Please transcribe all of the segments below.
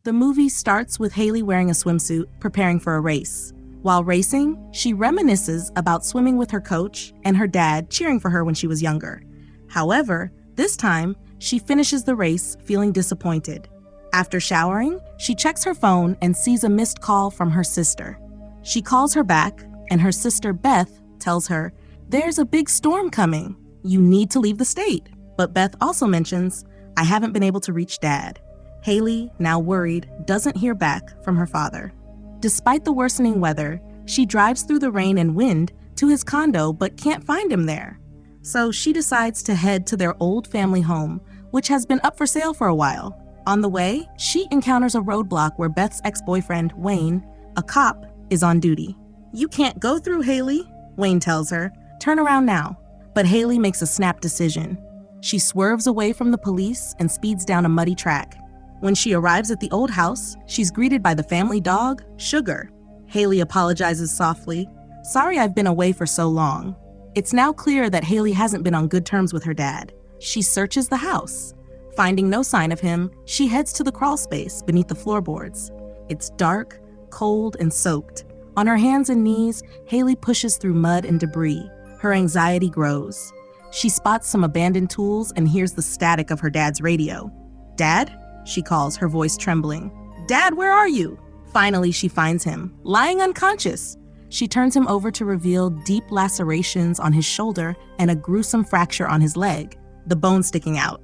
The movie starts with Haley wearing a swimsuit, preparing for a race. While racing, she reminisces about swimming with her coach and her dad cheering for her when she was younger. However, this time, she finishes the race feeling disappointed. After showering, she checks her phone and sees a missed call from her sister. She calls her back, and her sister Beth tells her, "There's a big storm coming. You need to leave the state." But Beth also mentions, "I haven't been able to reach Dad." Haley, now worried, doesn't hear back from her father. Despite the worsening weather, she drives through the rain and wind to his condo but can't find him there. So she decides to head to their old family home, which has been up for sale for a while. On the way, she encounters a roadblock where Beth's ex-boyfriend, Wayne, a cop, is on duty. "You can't go through, Haley," Wayne tells her. "Turn around now." But Haley makes a snap decision. She swerves away from the police and speeds down a muddy track. When she arrives at the old house, she's greeted by the family dog, Sugar. Haley apologizes softly. "Sorry I've been away for so long." It's now clear that Haley hasn't been on good terms with her dad. She searches the house. Finding no sign of him, she heads to the crawl space beneath the floorboards. It's dark, cold, and soaked. On her hands and knees, Haley pushes through mud and debris. Her anxiety grows. She spots some abandoned tools and hears the static of her dad's radio. "Dad?" she calls, her voice trembling. "Dad, where are you?" Finally, she finds him, lying unconscious. She turns him over to reveal deep lacerations on his shoulder and a gruesome fracture on his leg, the bone sticking out.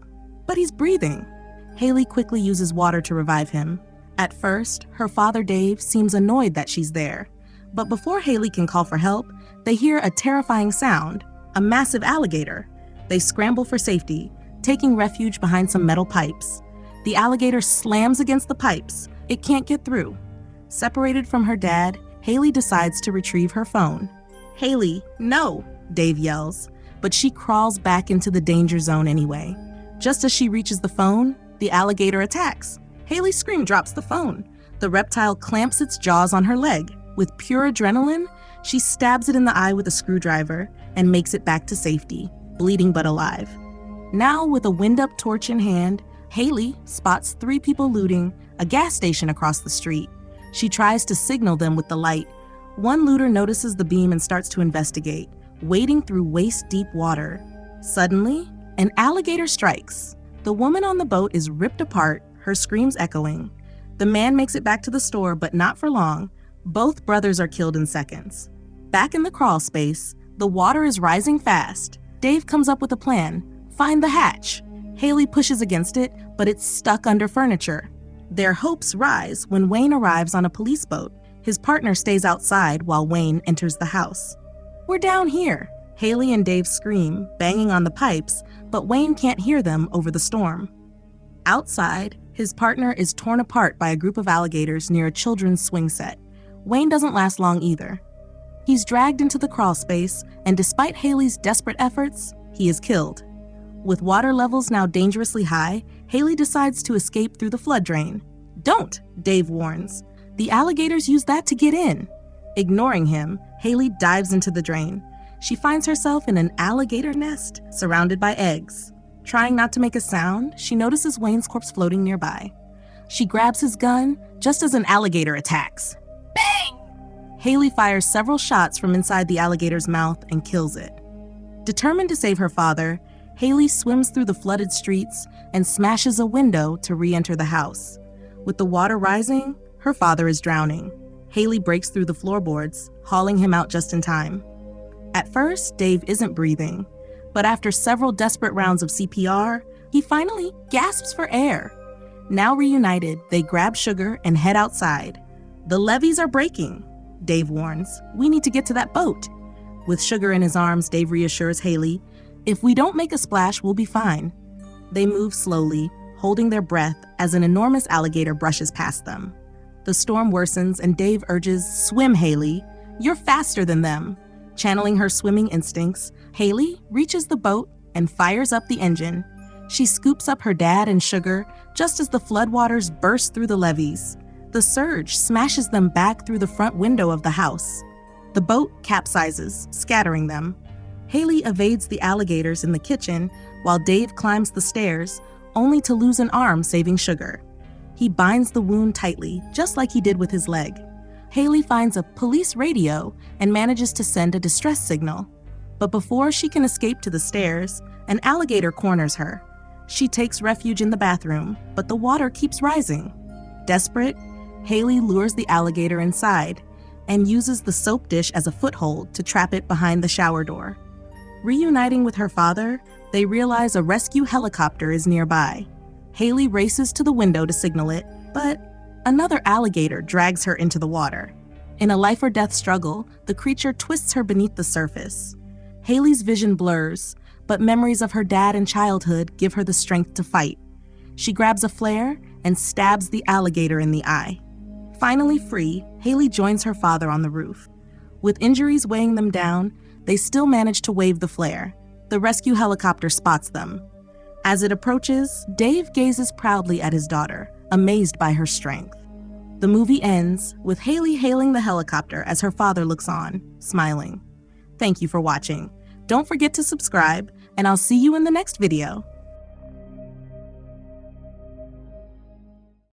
But he's breathing. Haley quickly uses water to revive him. At first, her father Dave seems annoyed that she's there. But before Haley can call for help, they hear a terrifying sound, a massive alligator. They scramble for safety, taking refuge behind some metal pipes. The alligator slams against the pipes. It can't get through. Separated from her dad, Haley decides to retrieve her phone. "Haley, no," Dave yells, but she crawls back into the danger zone anyway. Just as she reaches the phone, the alligator attacks. Haley's scream drops the phone. The reptile clamps its jaws on her leg. With pure adrenaline, she stabs it in the eye with a screwdriver and makes it back to safety, bleeding but alive. Now, with a wind-up torch in hand, Haley spots 3 people looting a gas station across the street. She tries to signal them with the light. One looter notices the beam and starts to investigate, wading through waist-deep water. Suddenly, an alligator strikes. The woman on the boat is ripped apart, her screams echoing. The man makes it back to the store, but not for long. Both brothers are killed in seconds. Back in the crawl space, the water is rising fast. Dave comes up with a plan. Find the hatch. Haley pushes against it, but it's stuck under furniture. Their hopes rise when Wayne arrives on a police boat. His partner stays outside while Wayne enters the house. "We're down here," Haley and Dave scream, banging on the pipes, but Wayne can't hear them over the storm. Outside, his partner is torn apart by a group of alligators near a children's swing set. Wayne doesn't last long either. He's dragged into the crawl space, and despite Haley's desperate efforts, he is killed. With water levels now dangerously high, Haley decides to escape through the flood drain. "Don't," Dave warns. "The alligators use that to get in." Ignoring him, Haley dives into the drain. She finds herself in an alligator nest, surrounded by eggs. Trying not to make a sound, she notices Wayne's corpse floating nearby. She grabs his gun just as an alligator attacks. Bang! Haley fires several shots from inside the alligator's mouth and kills it. Determined to save her father, Haley swims through the flooded streets and smashes a window to re-enter the house. With the water rising, her father is drowning. Haley breaks through the floorboards, hauling him out just in time. At first, Dave isn't breathing, but after several desperate rounds of CPR, he finally gasps for air. Now reunited, they grab Sugar and head outside. "The levees are breaking," Dave warns. "We need to get to that boat." With Sugar in his arms, Dave reassures Haley, "If we don't make a splash, we'll be fine." They move slowly, holding their breath as an enormous alligator brushes past them. The storm worsens and Dave urges, "Swim, Haley. You're faster than them." Channeling her swimming instincts, Haley reaches the boat and fires up the engine. She scoops up her dad and Sugar just as the floodwaters burst through the levees. The surge smashes them back through the front window of the house. The boat capsizes, scattering them. Haley evades the alligators in the kitchen while Dave climbs the stairs, only to lose an arm saving Sugar. He binds the wound tightly, just like he did with his leg. Haley finds a police radio and manages to send a distress signal. But before she can escape to the stairs, an alligator corners her. She takes refuge in the bathroom, but the water keeps rising. Desperate, Haley lures the alligator inside and uses the soap dish as a foothold to trap it behind the shower door. Reuniting with her father, they realize a rescue helicopter is nearby. Haley races to the window to signal it, but another alligator drags her into the water. In a life-or-death struggle, the creature twists her beneath the surface. Haley's vision blurs, but memories of her dad and childhood give her the strength to fight. She grabs a flare and stabs the alligator in the eye. Finally free, Haley joins her father on the roof. With injuries weighing them down, they still manage to wave the flare. The rescue helicopter spots them. As it approaches, Dave gazes proudly at his daughter, amazed by her strength. The movie ends with Haley hailing the helicopter as her father looks on, smiling. Thank you for watching. Don't forget to subscribe, and I'll see you in the next video.